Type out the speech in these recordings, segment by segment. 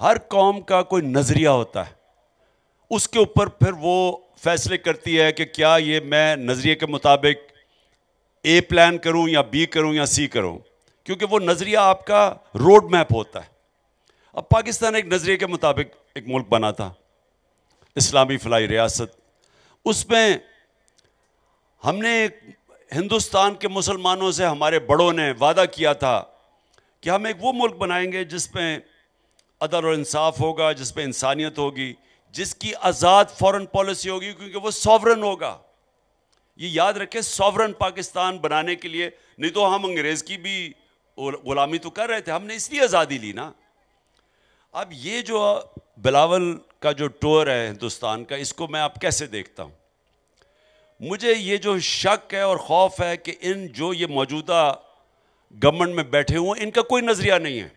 ہر قوم کا کوئی نظریہ ہوتا ہے, اس کے اوپر پھر وہ فیصلے کرتی ہے کہ کیا یہ میں نظریے کے مطابق اے پلان کروں یا بی کروں یا سی کروں, کیونکہ وہ نظریہ آپ کا روڈ میپ ہوتا ہے. اب پاکستان ایک نظریے کے مطابق ایک ملک بنا تھا, اسلامی فلاحی ریاست. اس میں ہم نے ہندوستان کے مسلمانوں سے, ہمارے بڑوں نے وعدہ کیا تھا کہ ہم ایک وہ ملک بنائیں گے جس میں عدل اور انصاف ہوگا, جس میں انسانیت ہوگی, جس کی آزاد فورن پالیسی ہوگی, کیونکہ وہ سوورن ہوگا. یہ یاد رکھیں, سوورن پاکستان بنانے کے لیے, نہیں تو ہم انگریز کی بھی غلامی تو کر رہے تھے, ہم نے اس لیے آزادی لی نا. اب یہ جو بلاول کا جو ٹور ہے ہندوستان کا, اس کو میں اب کیسے دیکھتا ہوں؟ مجھے یہ جو شک ہے اور خوف ہے کہ ان جو یہ موجودہ گورنمنٹ میں بیٹھے ہوئے, ان کا کوئی نظریہ نہیں ہے.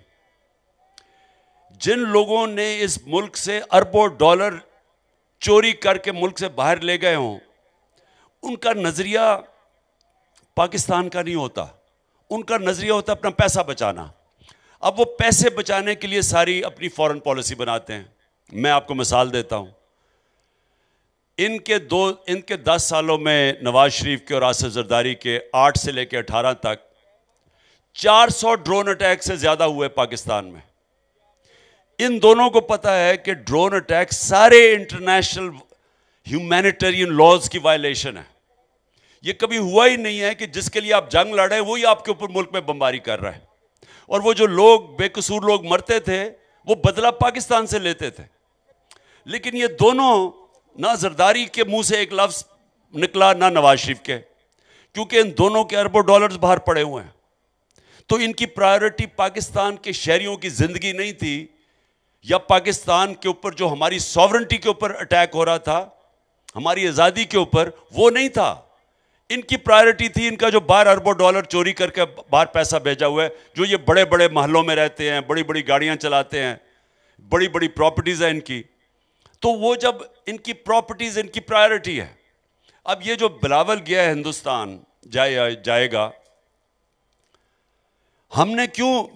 جن لوگوں نے اس ملک سے اربوں ڈالر چوری کر کے ملک سے باہر لے گئے ہوں, ان کا نظریہ پاکستان کا نہیں ہوتا, ان کا نظریہ ہوتا ہے اپنا پیسہ بچانا. اب وہ پیسے بچانے کے لیے ساری اپنی فورن پالیسی بناتے ہیں. میں آپ کو مثال دیتا ہوں, ان کے 10 سالوں میں نواز شریف کے اور آصف زرداری کے 8 سے لے کے 18 تک 400 ڈرون اٹیک سے زیادہ ہوئے پاکستان میں. ان دونوں کو پتا ہے کہ ڈرون اٹیک سارے انٹرنیشنل ہیومینیٹرین لاز کی وائلیشن ہے. یہ کبھی ہوا ہی نہیں ہے کہ جس کے لیے آپ جنگ لڑ رہے ہیں وہی آپ کے اوپر ملک میں بمباری کر رہا ہے. اور وہ جو لوگ بے قصور لوگ مرتے تھے وہ بدلہ پاکستان سے لیتے تھے. لیکن یہ دونوں, نہ زرداری کے منہ سے ایک لفظ نکلا نہ نواز شریف کے, کیونکہ ان دونوں کے اربوں ڈالرز باہر پڑے ہوئے ہیں. تو ان کی پرائیورٹی پاکستان کے شہریوں کی زندگی نہیں تھی, یا پاکستان کے اوپر جو ہماری سوورنٹی کے اوپر اٹیک ہو رہا تھا, ہماری آزادی کے اوپر, وہ نہیں تھا. ان کی پرائیورٹی تھی ان کا جو باہر اربوں ڈالر چوری کر کے باہر پیسہ بھیجا ہوا ہے, جو یہ بڑے بڑے محلوں میں رہتے ہیں, بڑی بڑی گاڑیاں چلاتے ہیں, بڑی بڑی پراپرٹیز ہیں ان کی. تو وہ جب ان کی پراپرٹیز ان کی پرائیورٹی ہے. اب یہ جو بلاول گیا ہے ہندوستان, جائے گا, ہم نے کیوں,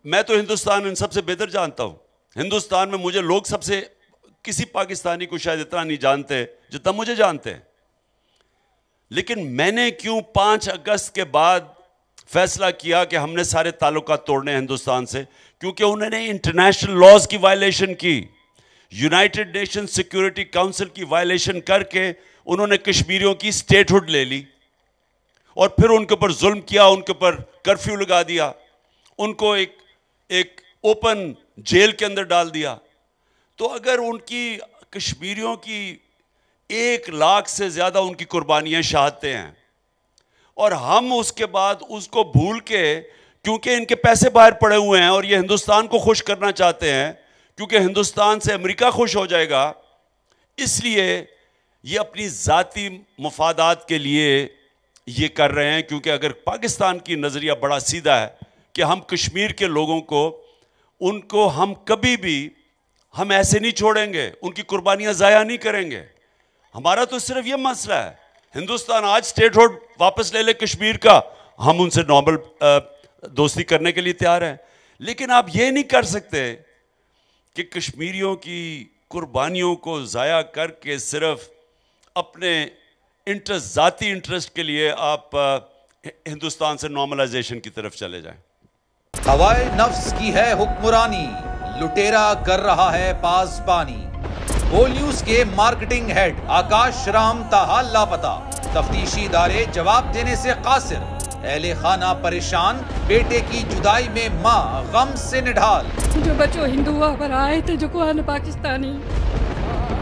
میں تو ہندوستان ان سب سے بہتر جانتا ہوں. ہندوستان میں مجھے لوگ سب سے, کسی پاکستانی کو شاید اتنا نہیں جانتے جتنا مجھے جانتے ہیں. لیکن میں نے کیوں 5 اگست کے بعد فیصلہ کیا کہ ہم نے سارے تعلقات توڑنے ہیں ہندوستان سے؟ کیونکہ انہوں نے انٹرنیشنل لاز کی وائلیشن کی, یونائٹڈ نیشن سیکیورٹی کاؤنسل کی وائلیشن کر کے انہوں نے کشمیریوں کی اسٹیٹ ہوڈ لے لی, اور پھر ان کے اوپر ظلم کیا, ان کے اوپر کرفیو لگا دیا, ان کو ایک اوپن جیل کے اندر ڈال دیا. تو اگر ان کی کشمیریوں کی 1 لاکھ سے زیادہ ان کی قربانیاں شہادتیں ہیں, اور ہم اس کے بعد اس کو بھول کے, کیونکہ ان کے پیسے باہر پڑے ہوئے ہیں اور یہ ہندوستان کو خوش کرنا چاہتے ہیں, کیونکہ ہندوستان سے امریکہ خوش ہو جائے گا, اس لیے یہ اپنی ذاتی مفادات کے لیے یہ کر رہے ہیں. کیونکہ اگر پاکستان کی نظریہ بڑا سیدھا ہے کہ ہم کشمیر کے لوگوں کو, ان کو ہم کبھی بھی ہم ایسے نہیں چھوڑیں گے, ان کی قربانیاں ضائع نہیں کریں گے. ہمارا تو صرف یہ مسئلہ ہے, ہندوستان آج اسٹیٹ ہوڈ واپس لے لے کشمیر کا, ہم ان سے نارمل دوستی کرنے کے لیے تیار ہیں. لیکن آپ یہ نہیں کر سکتے کہ کشمیریوں کی قربانیوں کو ضائع کر کے صرف اپنے انٹرسٹ, ذاتی انٹرسٹ کے لیے آپ ہندوستان سے نارملائزیشن کی طرف چلے جائیں. ہوائے نفس کی ہے حکمرانی, لٹیرا کر رہا ہے پاسبانی. بول نیوز کے مارکیٹنگ ہیڈ آکاش رام تاحال لاپتہ, تفتیشی ادارے جواب دینے سے قاصر. اہل خانہ پریشان, بیٹے کی جدائی میں ماں غم سے نڈھال. جو بچو ہندو پر آئے تھے جو کو پاکستانی,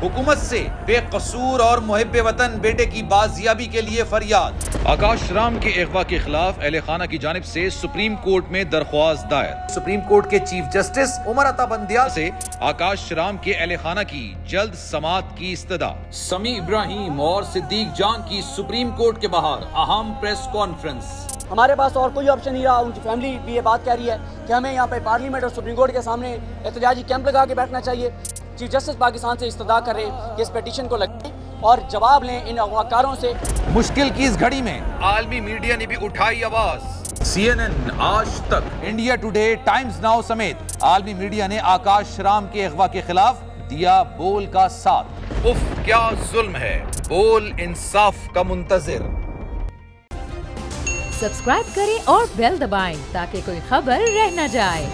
حکومت سے بے قصور اور محب وطن بیٹے کی بازیابی کے لیے فریاد. آکاش رام کے اغوا کے خلاف اہل خانہ کی جانب سے سپریم کورٹ میں درخواست دائر. سپریم کورٹ کے چیف جسٹس عمر عطا بندیال سے آکاش رام کے اہل خانہ کی جلد سماعت کی استدعا. سمیع ابراہیم اور صدیق جان کی سپریم کورٹ کے باہر اہم پریس کانفرنس. ہمارے پاس اور کوئی آپشن نہیں رہا. ان کی فیملی بھی یہ بات کہہ رہی ہے کہ ہمیں یہاں پہ پارلیمنٹ اور سپریم کورٹ کے سامنے احتجاجی کیمپ لگا کے بیٹھنا چاہیے. چیف جسٹس پاکستان سے استدعا کر رہے ہیں کہ اس پیٹیشن کو لگائیں اور جواب لیں ان اغواکاروں سے. مشکل کی اس گھڑی میں عالمی میڈیا نے بھی اٹھائی آواز. CNN, آج تک، انڈیا ٹوڈے، ٹائمز ناؤ سمیت عالمی میڈیا نے آکاش رام کے اغوا کے خلاف دیا بول کا ساتھ۔ اف کیا ظلم ہے، بول انصاف کا منتظر۔ سبسکرائب کریں اور بیل دبائیں تاکہ کوئی خبر رہ نہ جائے۔